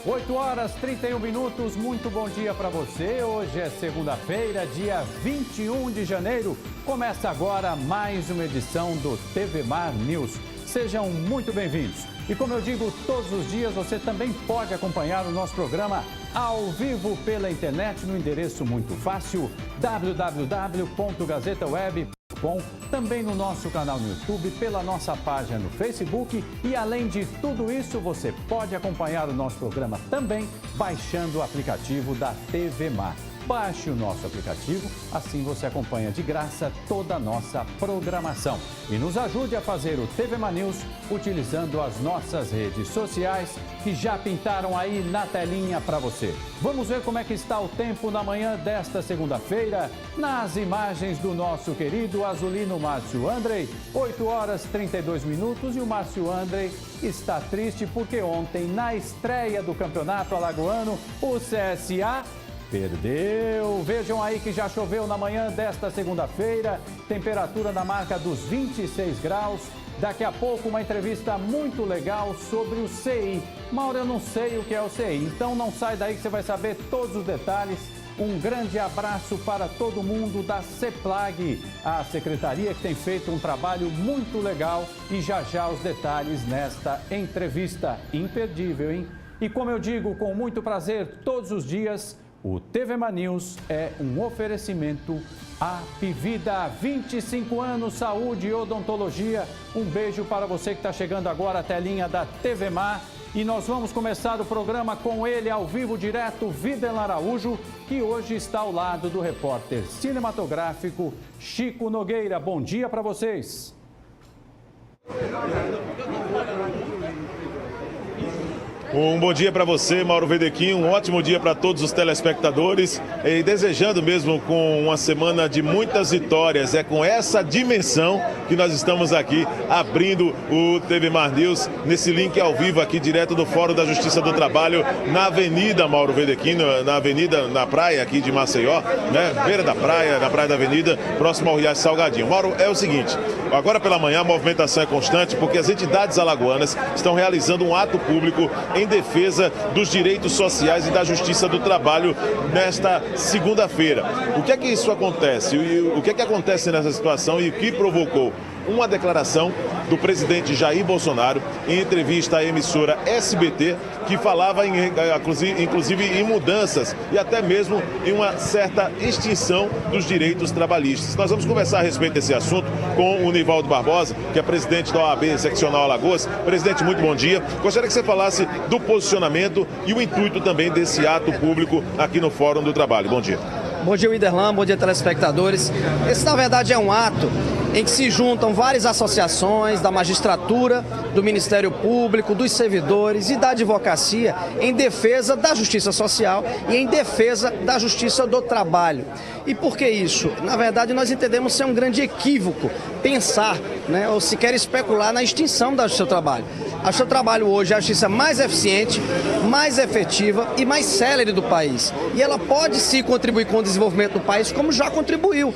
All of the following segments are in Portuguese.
8 horas 31 minutos, muito bom dia para você. Hoje é segunda-feira, dia 21 de janeiro. Começa agora mais uma edição do TV Mar News. Sejam muito bem-vindos. E como eu digo, todos os dias você também pode acompanhar o nosso programa ao vivo pela internet no endereço muito fácil, www.gazetaweb.com, também no nosso canal no YouTube, pela nossa página no Facebook e além de tudo isso, você pode acompanhar o nosso programa também baixando o aplicativo da TV Mar. Baixe o nosso aplicativo, assim você acompanha de graça toda a nossa programação. E nos ajude a fazer o TV Mar News utilizando as nossas redes sociais que já pintaram aí na telinha para você. Vamos ver como é que está o tempo na manhã desta segunda-feira, nas imagens do nosso querido azulino Márcio Andrei. 8 horas 32 minutos e o Márcio Andrei está triste porque ontem, na estreia do Campeonato Alagoano, o CSA perdeu. Vejam aí que já choveu na manhã desta segunda-feira, temperatura na marca dos 26 graus. Daqui a pouco uma entrevista muito legal sobre o CI. Mauro, eu não sei o que é o CI, então não sai daí que você vai saber todos os detalhes. Um grande abraço para todo mundo da CEPLAG, a secretaria que tem feito um trabalho muito legal e já os detalhes nesta entrevista imperdível, hein? E como eu digo com muito prazer todos os dias, o TV Mar News é um oferecimento Apivida, 25 anos, saúde e odontologia. Um beijo para você que está chegando agora à telinha da TV Mar. E nós vamos começar o programa com ele ao vivo direto, Videl Araújo, que hoje está ao lado do repórter cinematográfico Chico Nogueira. Bom dia para vocês. Um bom dia para você, Mauro Wedequim, um ótimo dia para todos os telespectadores e desejando mesmo com uma semana de muitas vitórias. É com essa dimensão que nós estamos aqui abrindo o TV Mar News nesse link ao vivo aqui direto do Fórum da Justiça do Trabalho na Avenida Mauro Wedequim, na Avenida, na praia aqui de Maceió, né? Beira da praia, na Praia da Avenida, próximo ao Riacho Salgadinho. Mauro, é o seguinte, agora pela manhã a movimentação é constante porque as entidades alagoanas estão realizando um ato público em defesa dos direitos sociais e da justiça do trabalho nesta segunda-feira. O que é que isso acontece? O que é que acontece nessa situação e o que provocou? Uma declaração do presidente Jair Bolsonaro em entrevista à emissora SBT, que falava inclusive em mudanças e até mesmo em uma certa extinção dos direitos trabalhistas. Nós vamos conversar a respeito desse assunto com o Nivaldo Barbosa, que é presidente da OAB Seccional Alagoas. Presidente, muito bom dia. Gostaria que você falasse do posicionamento e o intuito também desse ato público aqui no Fórum do Trabalho. Bom dia. Bom dia, Widerlan, bom dia, telespectadores. Esse, na verdade, é um ato em que se juntam várias associações da magistratura, do Ministério Público, dos servidores e da advocacia em defesa da justiça social e em defesa da justiça do trabalho. E por que isso? Na verdade, nós entendemos ser um grande equívoco pensar, né, ou sequer especular na extinção da justiça do trabalho. A justiça do trabalho hoje é a justiça mais eficiente, mais efetiva e mais célere do país. E ela pode sim contribuir com o desenvolvimento do país, como já contribuiu.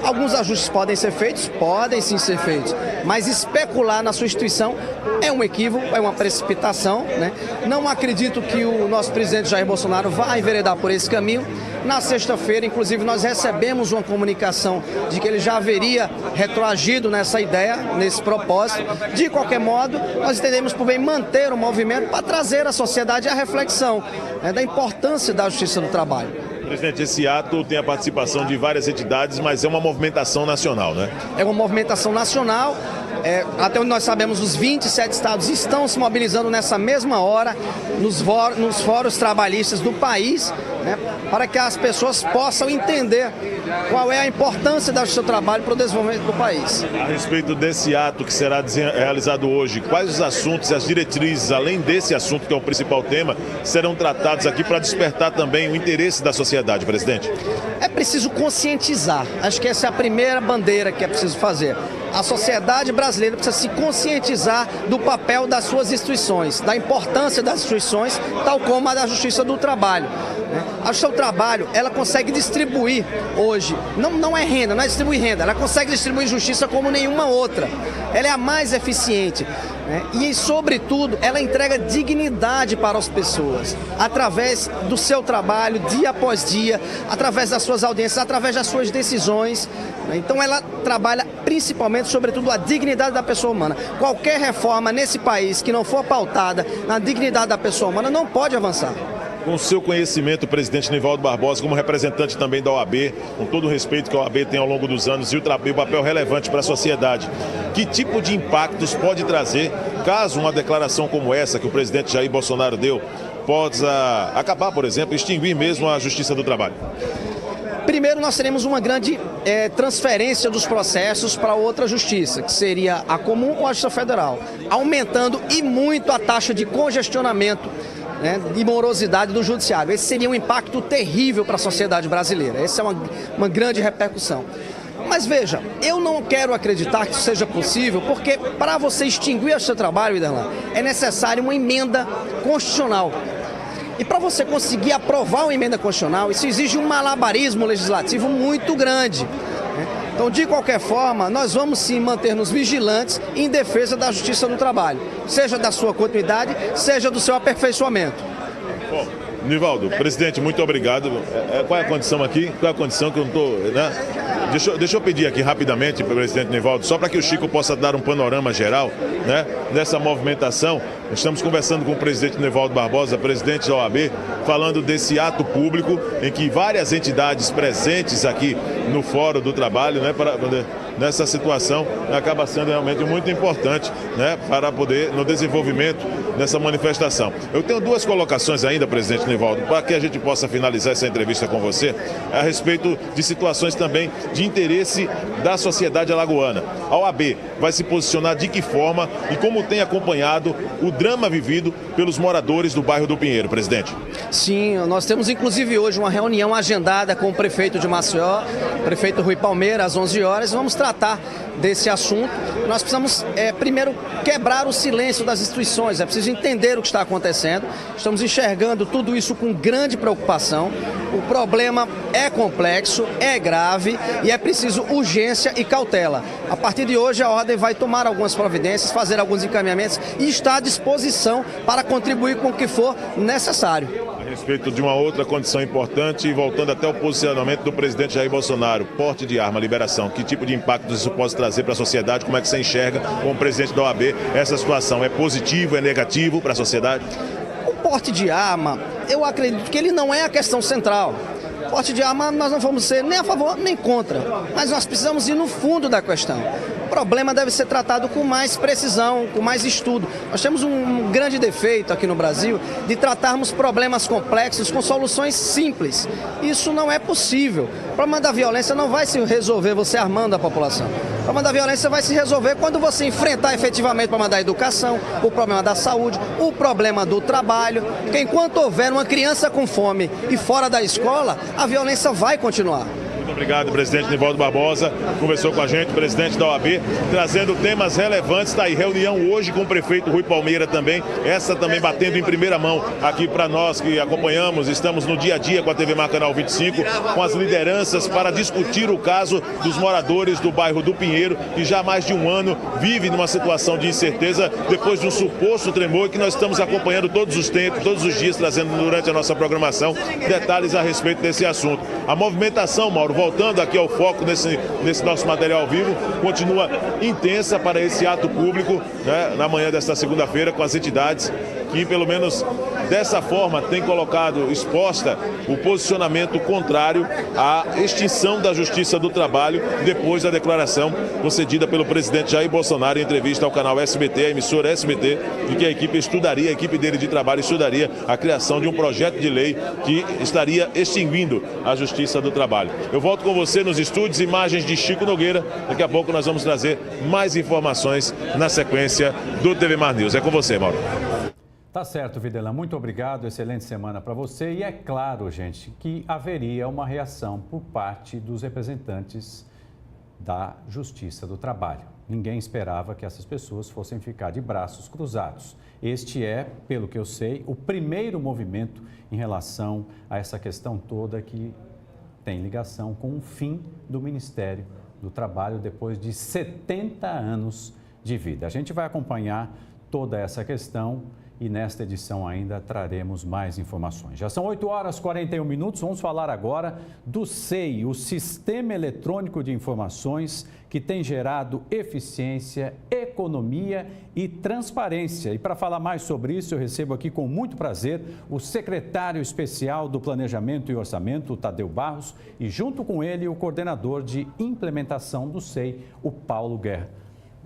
Alguns ajustes podem ser feitos? Podem sim ser feitos. Mas especular na sua instituição é um equívoco, é uma precipitação, né? Não acredito que o nosso presidente Jair Bolsonaro vá enveredar por esse caminho. Na sexta-feira, inclusive, nós recebemos uma comunicação de que ele já haveria retroagido nessa ideia, nesse propósito. De qualquer modo, nós entendemos por bem manter o movimento para trazer à sociedade a reflexão, né, da importância da justiça do trabalho. Presidente, esse ato tem a participação de várias entidades, mas é uma movimentação nacional, né? É uma movimentação nacional. Até onde nós sabemos, os 27 estados estão se mobilizando nessa mesma hora nos fóruns trabalhistas do país, né, para que as pessoas possam entender qual é a importância da justiça do trabalho para o desenvolvimento do país. A respeito desse ato que será realizado hoje, quais os assuntos e as diretrizes, além desse assunto que é o principal tema, serão tratados aqui para despertar também o interesse da sociedade, presidente? É preciso conscientizar. Acho que essa é a primeira bandeira que é preciso fazer. A sociedade brasileira precisa se conscientizar do papel das suas instituições, da importância das instituições, tal como a da justiça do trabalho. A justiça do trabalho, ela consegue distribuir hoje, não é renda, não é distribuir renda, ela consegue distribuir justiça como nenhuma outra. Ela é a mais eficiente. né? E, sobretudo, ela entrega dignidade para as pessoas, através do seu trabalho, dia após dia, através das suas audiências, através das suas decisões, né? Então, ela trabalha principalmente, sobretudo, a dignidade da pessoa humana. Qualquer reforma nesse país que não for pautada na dignidade da pessoa humana não pode avançar. Com o seu conhecimento, presidente Nivaldo Barbosa, como representante também da OAB, com todo o respeito que a OAB tem ao longo dos anos e o papel relevante para a sociedade, que tipo de impactos pode trazer caso uma declaração como essa que o presidente Jair Bolsonaro deu possa acabar, por exemplo, extinguir mesmo a Justiça do Trabalho? Primeiro, nós teremos uma grande transferência dos processos para outra justiça, que seria a comum ou a Justiça Federal, aumentando e muito a taxa de congestionamento, né, de morosidade do judiciário. Esse seria um impacto terrível para a sociedade brasileira. Essa é uma grande repercussão. Mas veja, eu não quero acreditar que isso seja possível, porque para você extinguir o seu trabalho, Iderlan, é necessário uma emenda constitucional. E para você conseguir aprovar uma emenda constitucional, isso exige um malabarismo legislativo muito grande. Então, de qualquer forma, nós vamos sim manter-nos vigilantes em defesa da Justiça do Trabalho, seja da sua continuidade, seja do seu aperfeiçoamento. Bom, Nivaldo, presidente, muito obrigado. Qual é a condição aqui? Qual é a condição que eu não estou... Né? Deixa eu pedir aqui rapidamente para o presidente Nivaldo, só para que o Chico possa dar um panorama geral, né, dessa movimentação. Estamos conversando com o presidente Nivaldo Barbosa, presidente da OAB, falando desse ato público em que várias entidades presentes aqui no Fórum do Trabalho, né, nessa situação, acaba sendo realmente muito importante, né, para poder, no desenvolvimento dessa manifestação. Eu tenho duas colocações ainda, presidente Nivaldo, para que a gente possa finalizar essa entrevista com você, a respeito de situações também de interesse da sociedade alagoana. A OAB vai se posicionar de que forma e como tem acompanhado o drama vivido pelos moradores do bairro do Pinheiro, presidente? Sim, nós temos inclusive hoje uma reunião agendada com o prefeito de Maceió, prefeito Rui Palmeira, às 11 horas. Vamos tratar desse assunto. Nós precisamos, primeiro, quebrar o silêncio das instituições. É preciso entender o que está acontecendo. Estamos enxergando tudo isso com grande preocupação. O problema é complexo, é grave e é preciso urgência e cautela. A partir de hoje, a Ordem vai tomar algumas providências, fazer alguns encaminhamentos e está à disposição para contribuir com o que for necessário. A respeito de uma outra condição importante, e voltando até o posicionamento do presidente Jair Bolsonaro, porte de arma, liberação, que tipo de impacto isso pode trazer para a sociedade? Como é que você enxerga, como presidente da OAB, essa situação? É positivo, é negativo para a sociedade? O porte de arma, eu acredito que ele não é a questão central. Porte de arma nós não vamos ser nem a favor nem contra, mas nós precisamos ir no fundo da questão. O problema deve ser tratado com mais precisão, com mais estudo. Nós temos um grande defeito aqui no Brasil de tratarmos problemas complexos com soluções simples. Isso não é possível. O problema da violência não vai se resolver você armando a população. O problema da violência vai se resolver quando você enfrentar efetivamente o problema da educação, o problema da saúde, o problema do trabalho. Porque enquanto houver uma criança com fome e fora da escola, a violência vai continuar. Muito obrigado, presidente Nivaldo Barbosa. Conversou com a gente, presidente da OAB, trazendo temas relevantes. Está aí, reunião hoje com o prefeito Rui Palmeira também. Essa também batendo em primeira mão aqui para nós que acompanhamos. Estamos no dia a dia com a TV Mar Canal 25, com as lideranças para discutir o caso dos moradores do bairro do Pinheiro, que já há mais de um ano vive numa situação de incerteza depois de um suposto tremor que nós estamos acompanhando todos os tempos, todos os dias, trazendo durante a nossa programação detalhes a respeito desse assunto. A movimentação, Mauro, voltando aqui ao foco nesse nosso material ao vivo, continua intensa para esse ato público, né, na manhã desta segunda-feira, com as entidades que, pelo menos dessa forma, tem colocado exposta o posicionamento contrário à extinção da Justiça do Trabalho depois da declaração concedida pelo presidente Jair Bolsonaro em entrevista ao canal SBT, a emissora SBT, de que a equipe dele de trabalho estudaria a criação de um projeto de lei que estaria extinguindo a Justiça do Trabalho. Eu volto com você nos estúdios, imagens de Chico Nogueira. Daqui a pouco nós vamos trazer mais informações na sequência do TV Mar News. É com você, Mauro. Tá certo, Videlan. Muito obrigado. Excelente semana para você. E é claro, gente, que haveria uma reação por parte dos representantes da Justiça do Trabalho. Ninguém esperava que essas pessoas fossem ficar de braços cruzados. Este é, pelo que eu sei, o primeiro movimento em relação a essa questão toda que tem ligação com o fim do Ministério do Trabalho depois de 70 anos de vida. A gente vai acompanhar toda essa questão e nesta edição ainda traremos mais informações. Já são 8h41, vamos falar agora do SEI, o Sistema Eletrônico de Informações, que tem gerado eficiência, economia e transparência. E para falar mais sobre isso, eu recebo aqui com muito prazer o secretário especial do Planejamento e Orçamento, o Tadeu Barros, e junto com ele o coordenador de implementação do SEI, o Paulo Guerra.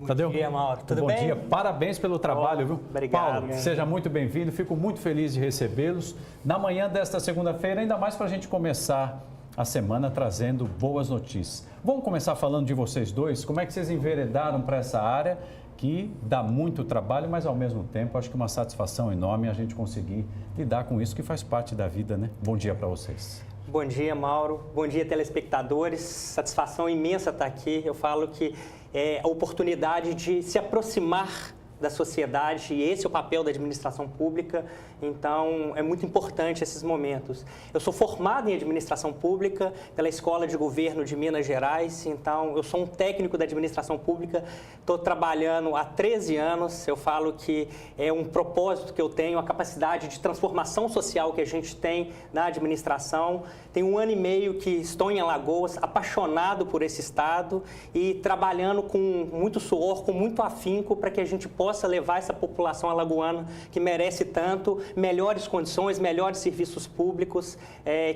Tadeu, bom dia, Mauro. Tudo bem? Bom dia, parabéns pelo trabalho, viu? Obrigado. Paulo, seja muito bem-vindo, fico muito feliz de recebê-los na manhã desta segunda-feira, ainda mais para a gente começar a semana trazendo boas notícias. Vamos começar falando de vocês dois, como é que vocês enveredaram para essa área que dá muito trabalho, mas ao mesmo tempo acho que uma satisfação enorme a gente conseguir lidar com isso que faz parte da vida, né? Bom dia para vocês. Bom dia, Mauro. Bom dia, telespectadores. Satisfação imensa estar aqui. Eu falo que é a oportunidade de se aproximar da sociedade e esse é o papel da administração pública, então é muito importante esses momentos. Eu sou formado em administração pública pela Escola de Governo de Minas Gerais, então eu sou um técnico da administração pública, estou trabalhando há 13 anos, eu falo que é um propósito que eu tenho, a capacidade de transformação social que a gente tem na administração. Tem 1 ano e meio que estou em Alagoas, apaixonado por esse estado e trabalhando com muito suor, com muito afinco para que a gente possa levar essa população alagoana que merece tanto, melhores condições, melhores serviços públicos,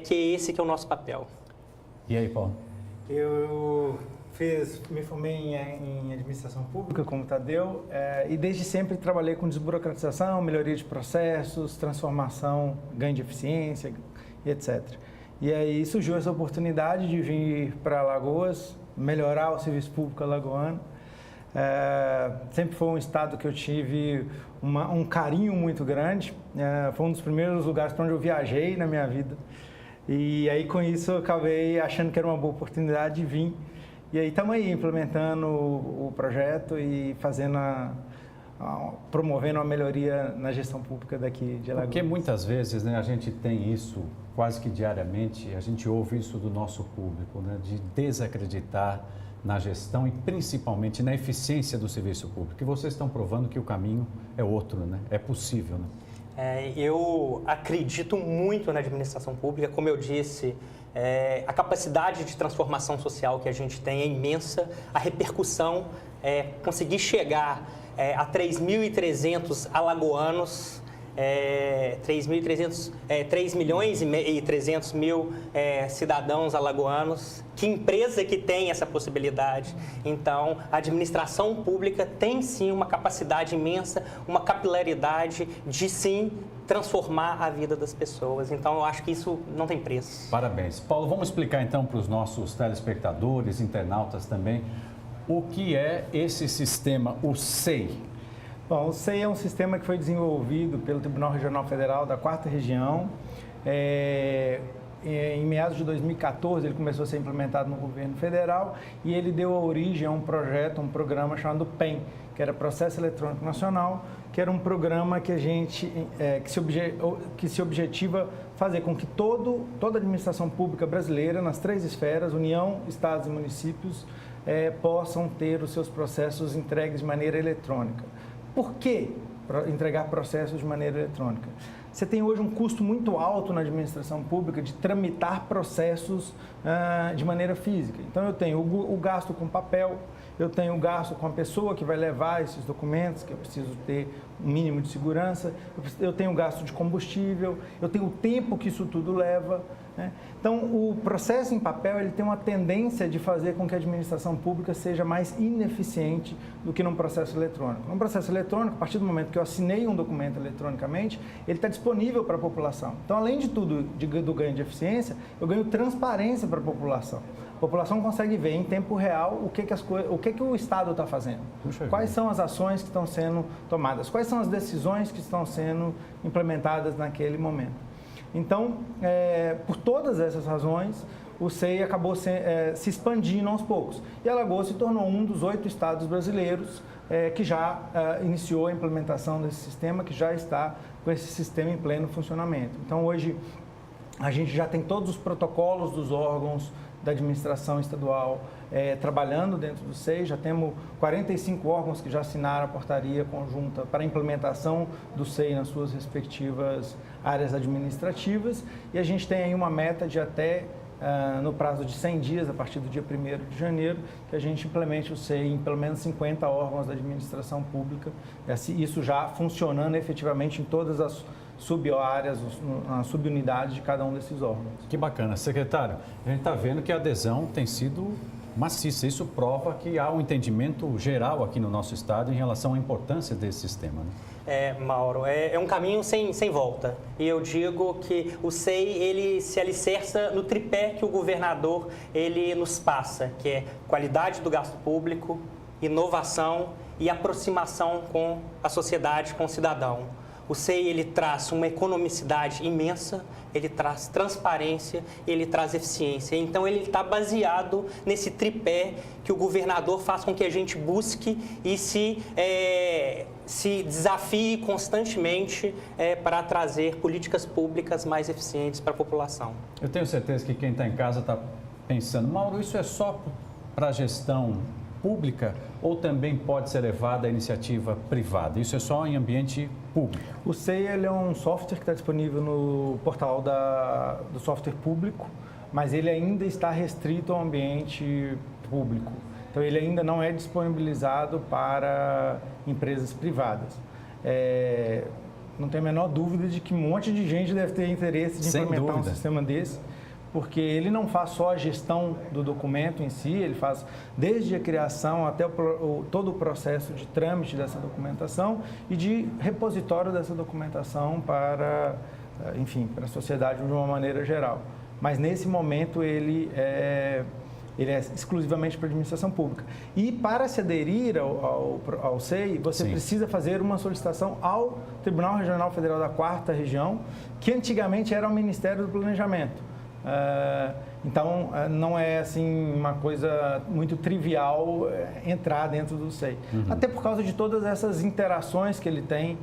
que esse que é o nosso papel. E aí, Paulo? Eu me formei em administração pública, como o Tadeu, e desde sempre trabalhei com desburocratização, melhoria de processos, transformação, ganho de eficiência e etc. E aí surgiu essa oportunidade de vir para Alagoas, melhorar o serviço público alagoano. Sempre foi um estado que eu tive um carinho muito grande, foi um dos primeiros lugares para onde eu viajei na minha vida e aí com isso eu acabei achando que era uma boa oportunidade de vir e aí estamos aí implementando o projeto e fazendo promovendo uma melhoria na gestão pública daqui de Alagoas. Porque muitas vezes, né, a gente tem isso quase que diariamente, a gente ouve isso do nosso público, né, de desacreditar na gestão e principalmente na eficiência do serviço público. E vocês estão provando que o caminho é outro, né? É possível, né? Eu acredito muito na administração pública, como eu disse, a capacidade de transformação social que a gente tem é imensa, a repercussão, conseguir chegar a 3.300 alagoanos, 3 milhões e 300 mil cidadãos alagoanos. Que empresa que tem essa possibilidade? Então, a administração pública tem sim uma capacidade imensa, uma capilaridade de sim transformar a vida das pessoas. Então, eu acho que isso não tem preço. Parabéns. Paulo, vamos explicar então para os nossos telespectadores, internautas também, o que é esse sistema, o SEI? Bom, o SEI é um sistema que foi desenvolvido pelo Tribunal Regional Federal da 4ª Região. Em meados de 2014, ele começou a ser implementado no governo federal e ele deu origem a um projeto, um programa chamado PEN, que era Processo Eletrônico Nacional, que era um programa que que se objetiva fazer com que toda a administração pública brasileira, nas 3 esferas, União, Estados e municípios, possam ter os seus processos entregues de maneira eletrônica. Por que entregar processos de maneira eletrônica? Você tem hoje um custo muito alto na administração pública de tramitar processos de maneira física. Então, eu tenho o gasto com papel, eu tenho o gasto com a pessoa que vai levar esses documentos, que eu preciso ter um mínimo de segurança, eu tenho o gasto de combustível, eu tenho o tempo que isso tudo leva, né? Então, o processo em papel ele tem uma tendência de fazer com que a administração pública seja mais ineficiente do que num processo eletrônico. Num processo eletrônico, a partir do momento que eu assinei um documento eletronicamente, ele está disponível para a população. Então, além de tudo do ganho de eficiência, eu ganho transparência para a população. A população consegue ver em tempo real o que o Estado está fazendo, quais são as ações que estão sendo tomadas, quais são as decisões que estão sendo implementadas naquele momento. Então, por todas essas razões, o SEI acabou se expandindo aos poucos. E Alagoas se tornou um dos 8 estados brasileiros que já iniciou a implementação desse sistema, que já está com esse sistema em pleno funcionamento. Então, hoje, a gente já tem todos os protocolos dos órgãos da administração estadual trabalhando dentro do SEI. Já temos 45 órgãos que já assinaram a portaria conjunta para a implementação do SEI nas suas respectivas áreas administrativas. E a gente tem aí uma meta de até, no prazo de 100 dias, a partir do dia 1º de janeiro, que a gente implemente o SEI em pelo menos 50 órgãos da administração pública. Isso já funcionando efetivamente em todas as sub-áreas, as subunidades de cada um desses órgãos. Que bacana. Secretário, a gente está vendo que a adesão tem sido maciça. Isso prova que há um entendimento geral aqui no nosso estado em relação à importância desse sistema, né? Mauro, é um caminho sem volta. E eu digo que o SEI, ele se alicerça no tripé que o governador ele nos passa, que é qualidade do gasto público, inovação e aproximação com a sociedade, com o cidadão. O SEI, ele traz uma economicidade imensa, ele traz transparência, ele traz eficiência. Então, ele está baseado nesse tripé que o governador faz com que a gente busque e se desafie constantemente para trazer políticas públicas mais eficientes para a população. Eu tenho certeza que quem está em casa está pensando, Mauro, isso é só para a gestão pública ou também pode ser levada à iniciativa privada? Isso é só em ambiente público? O SEI ele é um software que está disponível no portal do software público, mas ele ainda está restrito ao ambiente público. Então, ele ainda não é disponibilizado para empresas privadas. Não tenho a menor dúvida de que um monte de gente deve ter interesse de implementar um sistema desse, porque ele não faz só a gestão do documento em si, ele faz desde a criação até todo o processo de trâmite dessa documentação e de repositório dessa documentação para, enfim, para a sociedade de uma maneira geral. Mas nesse momento ele é exclusivamente para a administração pública. E para se aderir ao SEI, você precisa fazer uma solicitação ao Tribunal Regional Federal da 4ª Região, que antigamente era o Ministério do Planejamento. Então, não é assim uma coisa muito trivial entrar dentro do SEI. Até por causa de todas essas interações que ele tem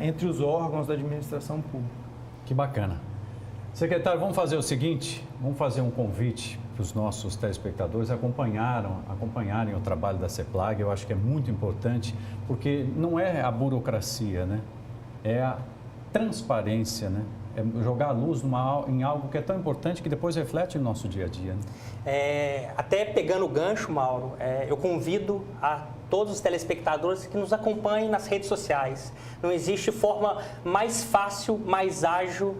entre os órgãos da administração pública. Que bacana. Secretário, vamos fazer o seguinte, vamos fazer um convite para os nossos telespectadores acompanharem o trabalho da CEPLAG. Eu acho que é muito importante, porque não é a burocracia, né? É a transparência, né? É jogar a luz em algo que é tão importante que depois reflete no nosso dia a dia. Né? Até pegando o gancho, Mauro, eu convido a todos os telespectadores que nos acompanhem nas redes sociais. Não existe forma mais fácil, mais ágil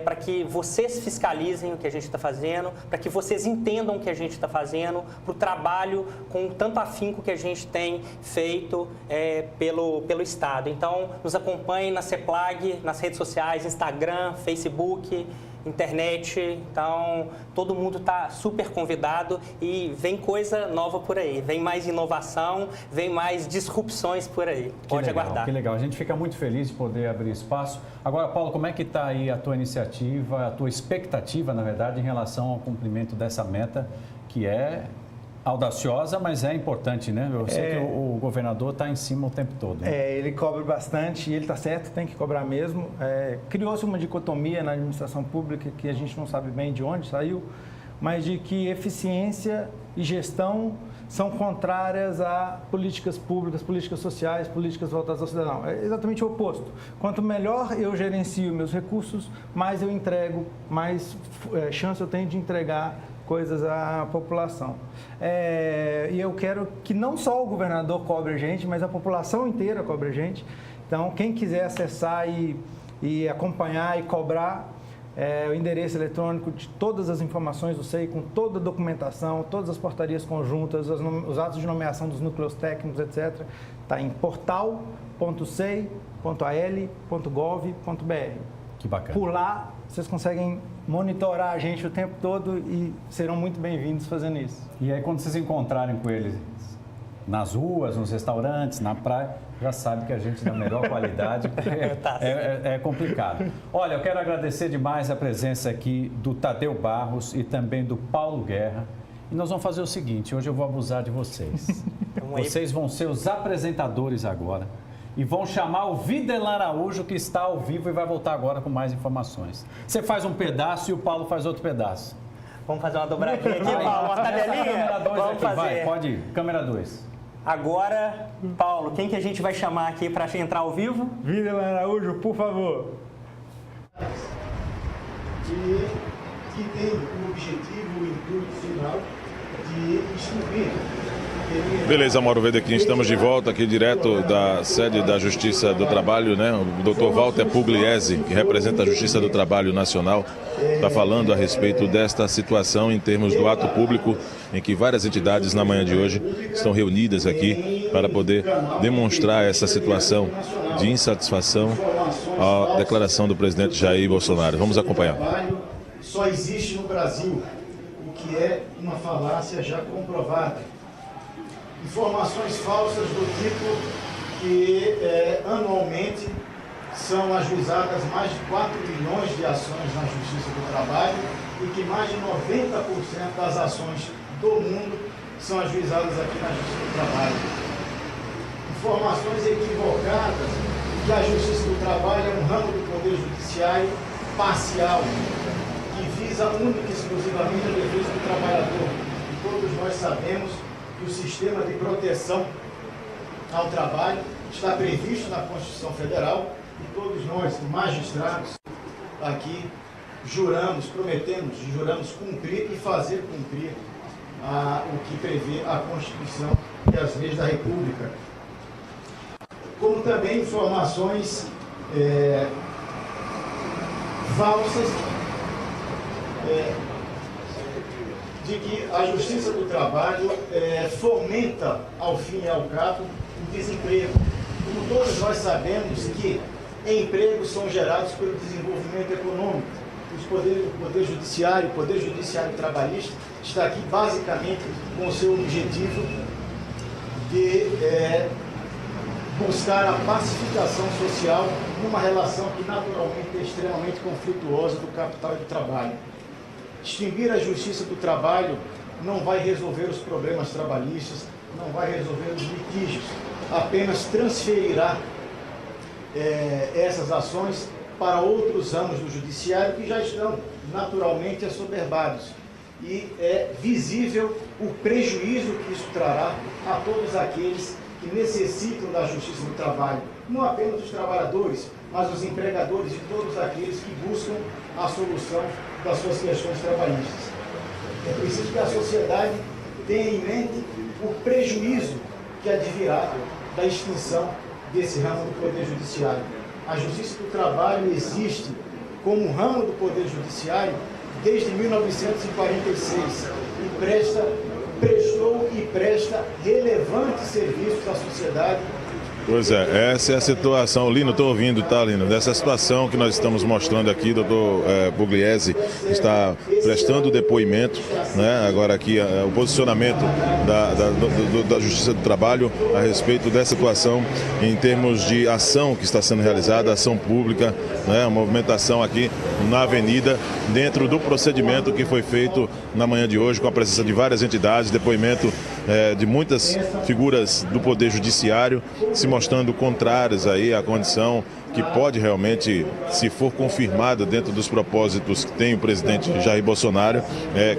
para que vocês fiscalizem o que a gente está fazendo, para que vocês entendam o que a gente está fazendo, para o trabalho com tanto afinco que a gente tem feito pelo Estado. Então, nos acompanhem na CEPLAG, nas redes sociais, Instagram, Facebook, internet. Então, todo mundo está super convidado e vem coisa nova por aí. Vem mais inovação, vem mais disrupções por aí. Pode aguardar. Que legal. A gente fica muito feliz de poder abrir espaço. Agora, Paulo, como é que está aí a tua iniciativa, a tua expectativa, na verdade, em relação ao cumprimento dessa meta, que é audaciosa, mas é importante, né? Eu sei que o governador está em cima o tempo todo. Né? Ele cobra bastante e ele está certo, tem que cobrar mesmo. Criou-se uma dicotomia na administração pública que a gente não sabe bem de onde saiu, mas de que eficiência e gestão são contrárias a políticas públicas, políticas sociais, políticas voltadas ao cidadão. É exatamente o oposto. Quanto melhor eu gerencio meus recursos, mais eu entrego, mais chance eu tenho de entregar coisas à população. E eu quero que não só o governador cobre a gente, mas a população inteira cobre a gente. Então, quem quiser acessar e acompanhar e cobrar o endereço eletrônico de todas as informações do SEI, com toda a documentação, todas as portarias conjuntas, os atos de nomeação dos núcleos técnicos, etc., está em portal.sei.al.gov.br. Que bacana. Por lá, vocês conseguem monitorar a gente o tempo todo e serão muito bem-vindos fazendo isso. E aí, quando vocês encontrarem com eles nas ruas, nos restaurantes, na praia, já sabe que a gente dá a melhor qualidade, é complicado. Olha, eu quero agradecer demais a presença aqui do Tadeu Barros e também do Paulo Guerra. E nós vamos fazer o seguinte, hoje eu vou abusar de vocês. Vocês vão ser os apresentadores agora e vão chamar o Videlan Araújo, que está ao vivo e vai voltar agora com mais informações. Você faz um pedaço e o Paulo faz outro pedaço. Vamos fazer uma dobradinha aqui, Paulo? Uma tabelinha? Vamos fazer. Vai, pode ir. Câmera 2. Agora, Paulo, quem que a gente vai chamar aqui para entrar ao vivo? Videlan Araújo, por favor. Que tem o objetivo, o intuito final de extinguir. Beleza, Mauro Wedekind, estamos de volta aqui direto da sede da Justiça do Trabalho, né? O Dr. Walter Pugliese, que representa a Justiça do Trabalho Nacional, está falando a respeito desta situação em termos do ato público, em que várias entidades na manhã de hoje estão reunidas aqui para poder demonstrar essa situação de insatisfação à declaração do presidente Jair Bolsonaro. Vamos acompanhar. Só existe no Brasil, o que é uma falácia já comprovada. Informações falsas do tipo que anualmente são ajuizadas mais de 4 milhões de ações na Justiça do Trabalho e que mais de 90% das ações do mundo são ajuizadas aqui na Justiça do Trabalho. Informações equivocadas que a Justiça do Trabalho é um ramo do Poder Judiciário parcial, que visa única e exclusivamente a defesa do trabalhador. E todos nós sabemos que o sistema de proteção ao trabalho está previsto na Constituição Federal e todos nós, magistrados, aqui juramos cumprir e fazer cumprir o que prevê a Constituição e as leis da República. Como também informações falsas de que a Justiça do Trabalho fomenta, ao fim e ao cabo, o desemprego. Como todos nós sabemos que empregos são gerados pelo desenvolvimento econômico. O Poder Judiciário Trabalhista, está aqui basicamente com o seu objetivo de buscar a pacificação social numa relação que naturalmente é extremamente conflituosa do capital e do trabalho. Extinguir a Justiça do Trabalho não vai resolver os problemas trabalhistas, não vai resolver os litígios, apenas transferirá essas ações para outros ramos do Judiciário que já estão naturalmente assoberbados. E é visível o prejuízo que isso trará a todos aqueles que necessitam da Justiça do Trabalho, não apenas os trabalhadores, mas os empregadores e todos aqueles que buscam a solução das suas questões trabalhistas. É preciso que a sociedade tenha em mente o prejuízo que advirá da extinção desse ramo do Poder Judiciário. A Justiça do Trabalho existe como ramo do Poder Judiciário desde 1946 e prestou e presta relevantes serviços à sociedade. Pois é, essa é a situação. Lino, estou ouvindo, tá, Lino? Dessa situação que nós estamos mostrando aqui, doutor Pugliese está prestando depoimento, né? Agora aqui o posicionamento da Justiça do Trabalho a respeito dessa situação em termos de ação que está sendo realizada, ação pública, né? A movimentação aqui na avenida, dentro do procedimento que foi feito na manhã de hoje, com a presença de várias entidades, depoimento de muitas figuras do Poder Judiciário, se mostrando contrárias aí à condição que pode realmente, se for confirmada dentro dos propósitos que tem o presidente Jair Bolsonaro,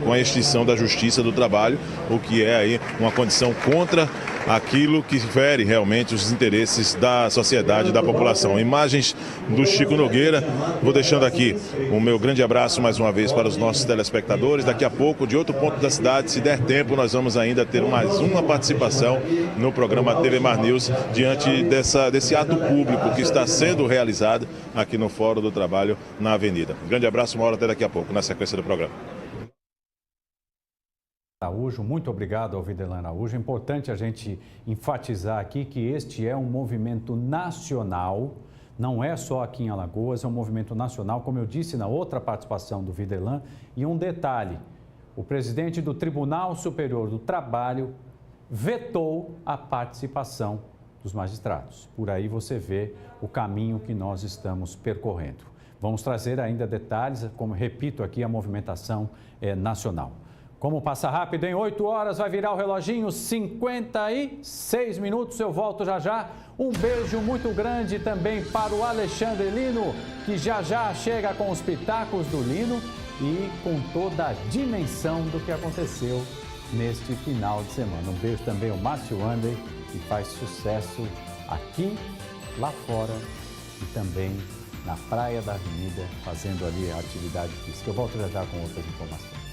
com a extinção da Justiça do Trabalho, o que é aí uma condição contra aquilo que fere realmente os interesses da sociedade e da população. Imagens do Chico Nogueira. Vou deixando aqui o meu grande abraço mais uma vez para os nossos telespectadores. Daqui a pouco, de outro ponto da cidade, se der tempo, nós vamos ainda ter mais uma participação no programa TV Mar News, diante desse ato público que está sendo realizado aqui no Fórum do Trabalho na Avenida. Um grande abraço, uma hora até daqui a pouco, na sequência do programa. Araújo, muito obrigado ao Videlan Araújo. É importante a gente enfatizar aqui que este é um movimento nacional, não é só aqui em Alagoas, é um movimento nacional, como eu disse na outra participação do Videlan. E um detalhe, o presidente do Tribunal Superior do Trabalho vetou a participação dos magistrados. Por aí você vê o caminho que nós estamos percorrendo. Vamos trazer ainda detalhes, como repito aqui, a movimentação nacional. Como passa rápido, em 8 horas vai virar o reloginho, 56 minutos, eu volto já já. Um beijo muito grande também para o Alexandre Lino, que já chega com os pitacos do Lino. e com toda a dimensão do que aconteceu neste final de semana. Um beijo também ao Márcio Wander, que faz sucesso aqui, lá fora e também na praia da Avenida, fazendo ali a atividade física. Eu volto já com outras informações.